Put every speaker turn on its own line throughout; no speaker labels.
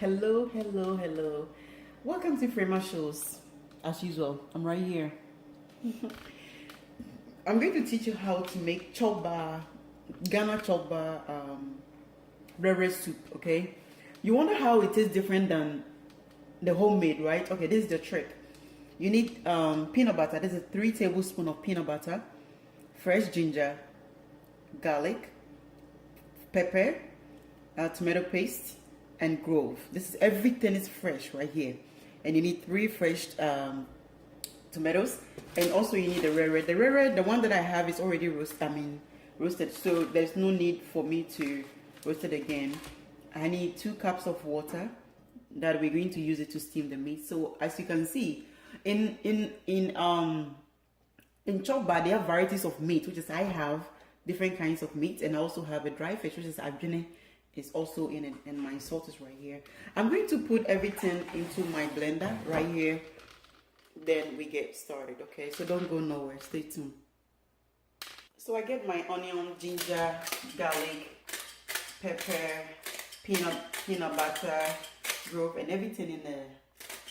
Hello, hello, hello. Welcome to Frema Shows. As usual, I'm right here. I'm going to teach you how to make chokba, Ghana chokba, Wrewre soup, okay? You wonder how it is different than the homemade, right? Okay, this is the trick. You need peanut butter. This is 3 tablespoons of peanut butter, fresh ginger, garlic, pepper, tomato paste, and Grove. This is everything is fresh right here, and you need 3 fresh tomatoes, and also you need the Wrewre. The Wrewre, the one that I have, is already roasted, so there's no need for me to roast it again. I need 2 cups of water that we're going to use it to steam the meat. So as you can see, in chokba, there are varieties of meat, which is I have different kinds of meat, and I also have a dry fish, which is abjine, is also in it, and my salt is right here. I'm going to put everything into my blender right here, then we get started. Okay, so don't go nowhere, stay tuned. So I get my onion, ginger, garlic, pepper, peanut butter, Grove, and everything in there.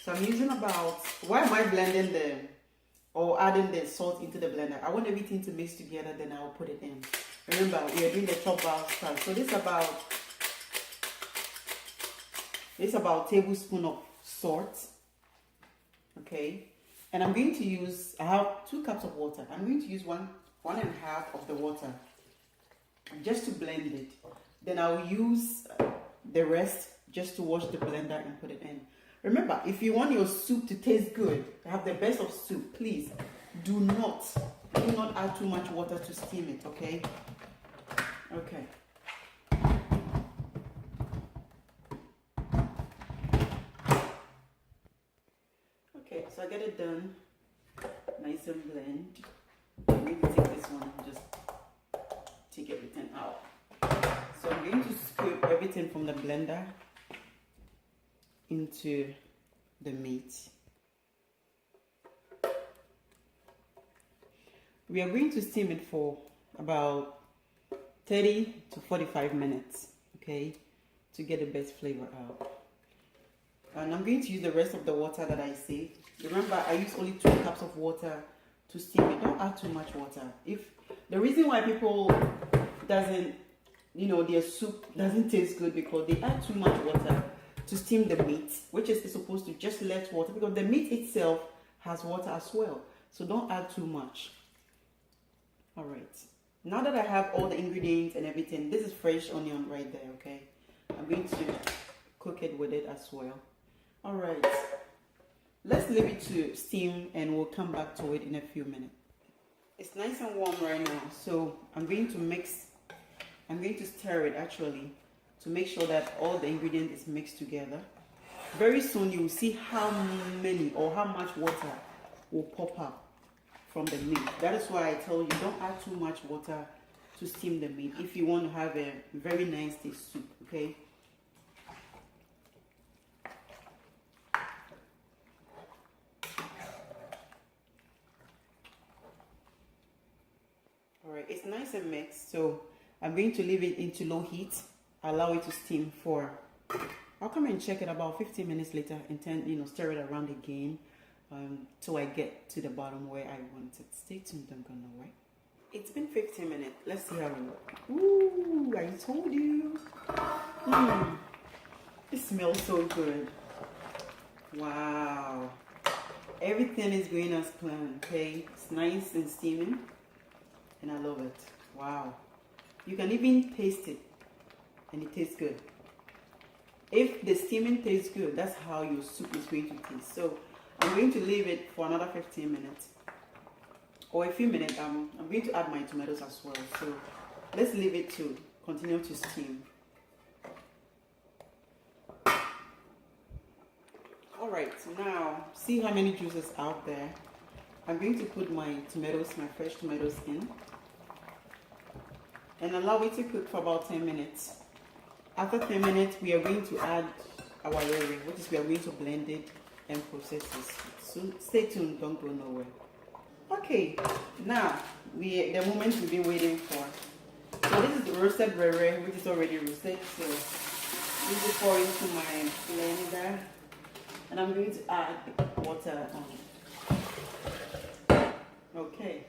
So I'm using about, why am I blending or adding the salt into the blender? I want everything to mix together, then I'll put it in. Remember, we are doing the chokba style. So this is about tablespoon of salt. Okay, and I'm going to use, I have 2 cups of water. I'm going to use one and a half of the water just to blend it. Then I'll use the rest just to wash the blender and put it in. Remember, if you want your soup to taste good, have the best of soup, please do not add too much water to steam it. Okay. Okay, so I get it done, nice and blend. I'm going to take this one and just take everything out. So I'm going to scoop everything from the blender into the meat. We are going to steam it for about 30 to 45 minutes, okay, to get the best flavor out. And I'm going to use the rest of the water that I saved. Remember, I use only 2 cups of water to steam it. Don't add too much water. If the reason why people their soup doesn't taste good, because they add too much water to steam the meat, which is supposed to just let water, because the meat itself has water as well. So don't add too much. All right. Now that I have all the ingredients and everything, this is fresh onion right there. Okay, I'm going to cook it with it as well. All right, let's leave it to steam and we'll come back to it in a few minutes. It's nice and warm right now, so I'm going to stir it actually to make sure that all the ingredient is mixed together. Very soon you will see how many or how much water will pop up from the meat. That is why I tell you, don't add too much water to steam the meat if you want to have a very nice taste soup. Okay. Alright, it's nice and mixed, so I'm going to leave it into low heat, allow it to steam for, I'll come and check it about 15 minutes later, and then stir it around again till I get to the bottom where I want it. Stay tuned, don't go nowhere. It's been 15 minutes. Let's see how it looks. Ooh, I told you. It smells so good. Wow. Everything is going as planned, okay? It's nice and steaming, and I love it. Wow. You can even taste it, and it tastes good. If the steaming tastes good, that's how your soup is going to taste. So I'm going to leave it for another 15 minutes or a few minutes. I'm going to add my tomatoes as well. So let's leave it to continue to steam. Alright, so now see how many juices out there. I'm going to put my fresh tomatoes in, and allow it to cook for about 10 minutes. After 10 minutes, we are going to add our Wrewre, which is we are going to blend it and process this. So stay tuned, don't go nowhere. Okay, now the moment we've been waiting for. So this is the roasted Wrewre, which is already roasted. So This is pour into my blender, and I'm going to add water on it. Okay.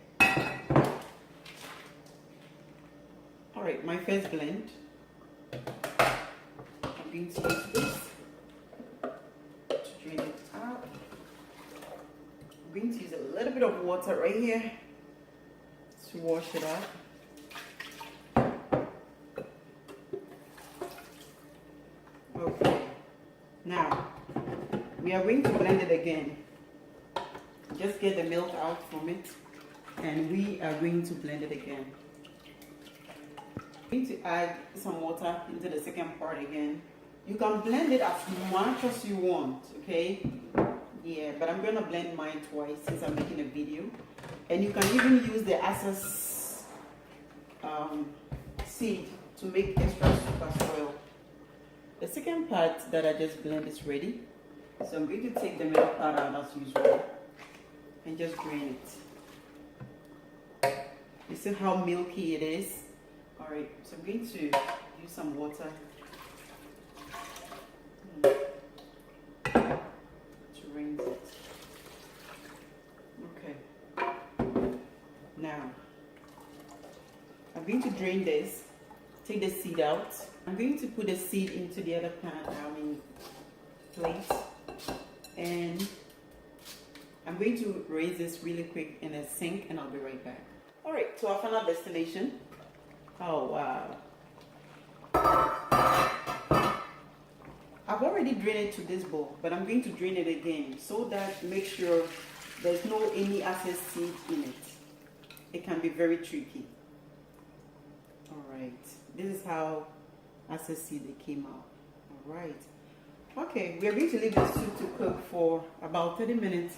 All right, my first blend. I'm going to use this to drain it out. I'm going to use a little bit of water right here to wash it out. Okay, now we are going to blend it again. Just get the milk out from it, and we are going to blend it again. I'm going to add some water into the second part again. You can blend it as much as you want, okay? Yeah, but I'm going to blend mine twice since I'm making a video. And you can even use the access seed to make extra soup as well. The second part that I just blend is ready. So I'm going to take the middle part out as usual and just drain it. You see how milky it is? Alright, so I'm going to use some water to rinse it. Okay. Now, I'm going to drain this, take the seed out. I'm going to put the seed into the other plate, and I'm going to raise this really quick in a sink, and I'll be right back. Alright, to our final destination. Oh wow. I've already drained it to this bowl, but I'm going to drain it again so that make sure there's no any excess seed in it. It can be very tricky. Alright, this is how excess seed they came out. Alright. Okay, we are going to leave the soup to cook for about 30 minutes.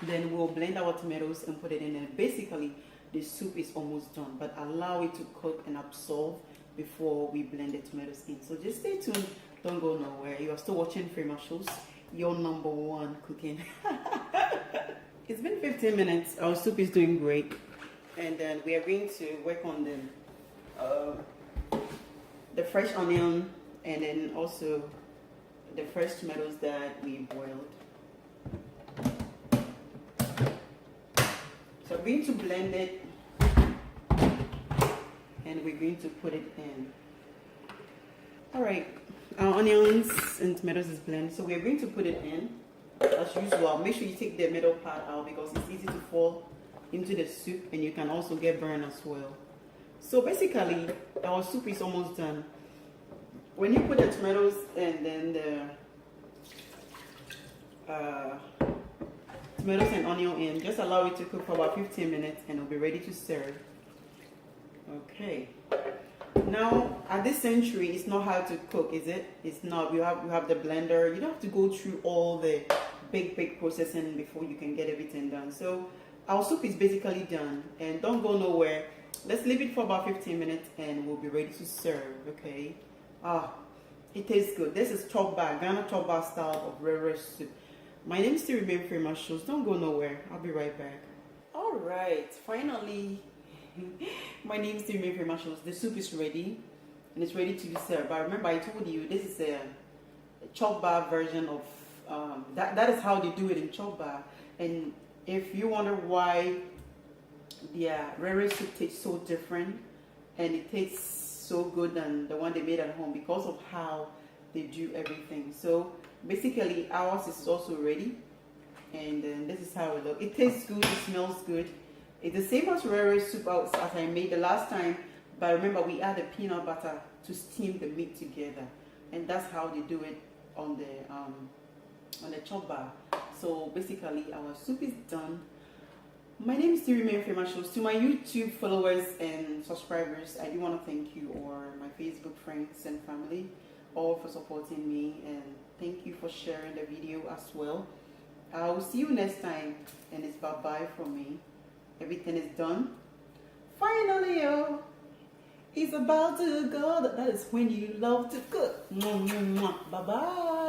Then we'll blend our tomatoes and put it in there. Basically, the soup is almost done, but allow it to cook and absorb before we blend the tomatoes in. So just stay tuned, don't go nowhere. You are still watching Frema Shows, your #1 cooking. It's been 15 minutes, our soup is doing great. And then we are going to work on the fresh onion, and then also the fresh tomatoes that we boiled. So I'm going to blend it, and we're going to put it in. Alright, our onions and tomatoes is blended, so we're going to put it in. As usual, make sure you take the middle part out because it's easy to fall into the soup, and you can also get burned as well. So basically, our soup is almost done. When you put the tomatoes and then the tomatoes and onion in, just allow it to cook for about 15 minutes and it'll be ready to serve. Okay. Now, at this century, it's not hard to cook, is it? It's not. You have the blender. You don't have to go through all the big processing before you can get everything done. So our soup is basically done, and don't go nowhere. Let's leave it for about 15 minutes and we'll be ready to serve, okay? Ah, it tastes good. This is chop-bar, Ghana chop-bar style of Wrewre soup. My name is still remain Frema Shows. Don't go nowhere. I'll be right back. Alright, finally, my name is still remain Frema Shows. The soup is ready and it's ready to be served. But remember, I told you this is a chop-bar version of that is how they do it in chop-bar. And if you wonder why the Wrewre soup tastes so different and it tastes so good than the one they made at home, because of how they do everything. So basically ours is also ready, and then this is how it looks. It tastes good, it smells good. It's the same as Wrewre soup as I made the last time, but remember we add the peanut butter to steam the meat together, and that's how they do it on the chop bar. So basically our soup is done. My name is still remain Frema Shows. To my YouTube followers and subscribers, I do want to thank you, or my Facebook friends and family, all for supporting me, and thank you for sharing the video as well. I will see you next time, and it's bye-bye from me. Everything is done. Finally, it's about to go. That is when you love to cook. Bye-bye.